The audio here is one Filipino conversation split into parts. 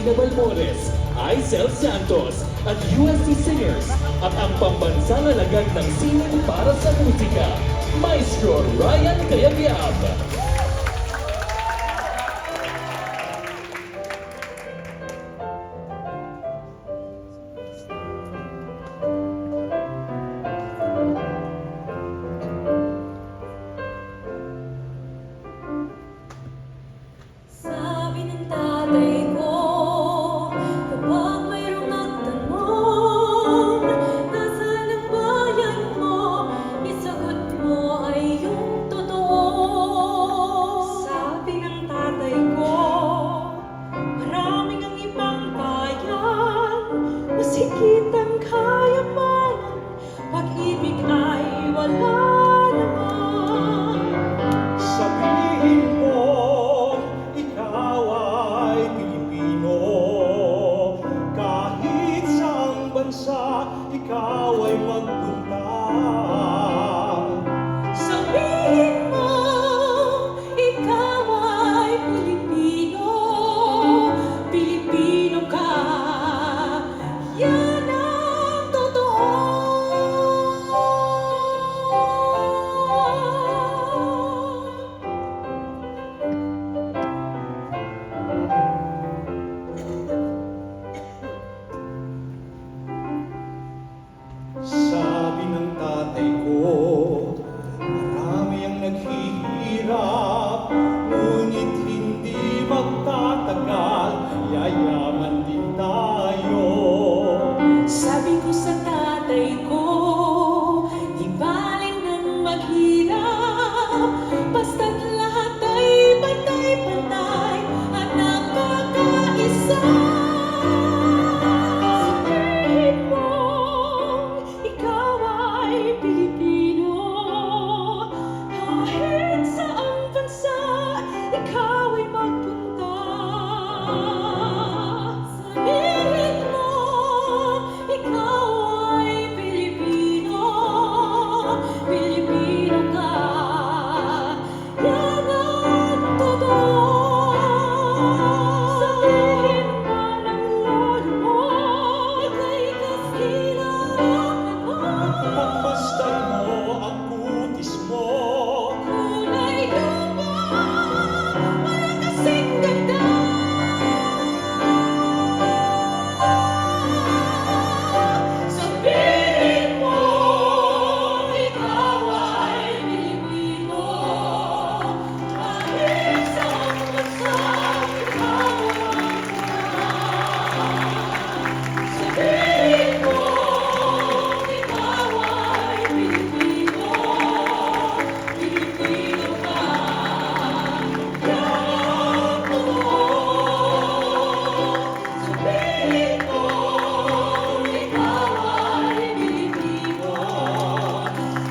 Balmores, Aisel Santos at UST Singers at ang pambansang alagad ng sining para sa musika, Maestro Ryan Cayabyab. Sabi ng tatay ko, kapag mayroong nagtanong, nasaan ang bayan mo? Isagot mo ay yung totoo. Sabi ng tatay ko, maraming ang ibang bayan, mas higit ang kayamanan, pag-ibig ay wala naman. Sabihin mo, ikaw ay Pilipino. Kahit saang bansa, ikaw ay magpunta. Sabihin mo, ikaw ay Pilipino, Pilipino ka, yan ang totoo. Sabi ng tatay ko, marami ang naghihirap, ngunit hindi magtatagal, yayaman din tayo. Sabi ko sa tatay ko, di balik nang maghirap, basta't lahat ay pantay-pantay at nakakaisa. Sabihin mo, ikaw ay Pilipino, kahit saang bansa, ikaw ay magpunta. Sabihin mo, ikaw ay Pilipino, Pilipino ka, yan ang totoo. Sabihin man ang lolo mo, ika'y Kastila ako. Pagmasdan mo ang kutis mo, Kulay lupa, wala kasing ganda. Sabihin mo, ikaw ay Pilipino, kahit saan bansa, ikaw ang sabihin mo, ikaw ay Pilipino, Pilipino ka, yan ang totoo. Sabihin mo, ikaw ay Pilipino,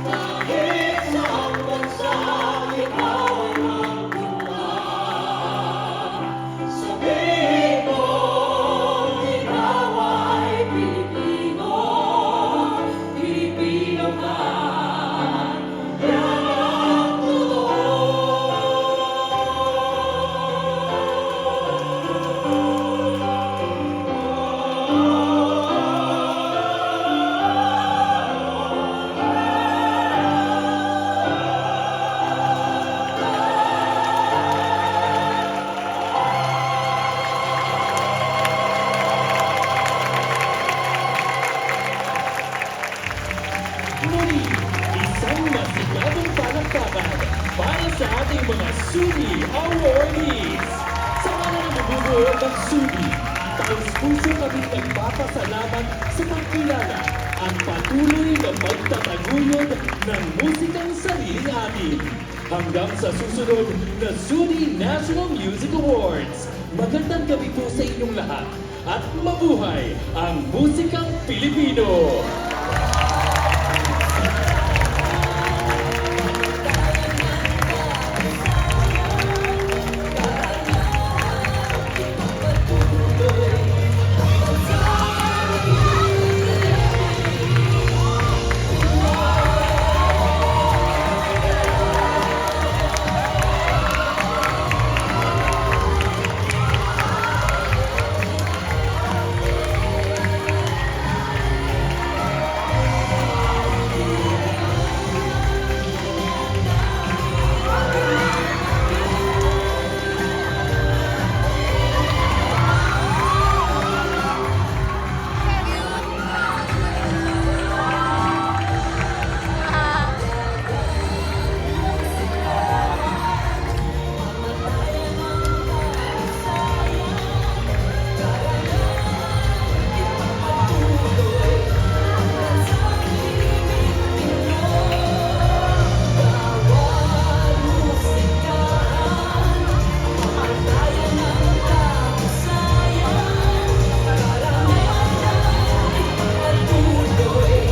kahit saan bansa, ikaw ay magpunta. Sabihin mo, ikaw ay Pilipino, Pilipino ka, yan ang Muli, isang masigabong palakpakan para sa ating mga SUNY Awardees. Sa mga nabubuo ng SUNY, taos-puso kami nagpapasalamat sa pagkilala ang patuloy na magtataguyod ng musikang sariling atin. Hanggang sa susunod na SUNY National Music Awards. Magandang gabi po sa inyong lahat at mabuhay ang musikang Pilipino!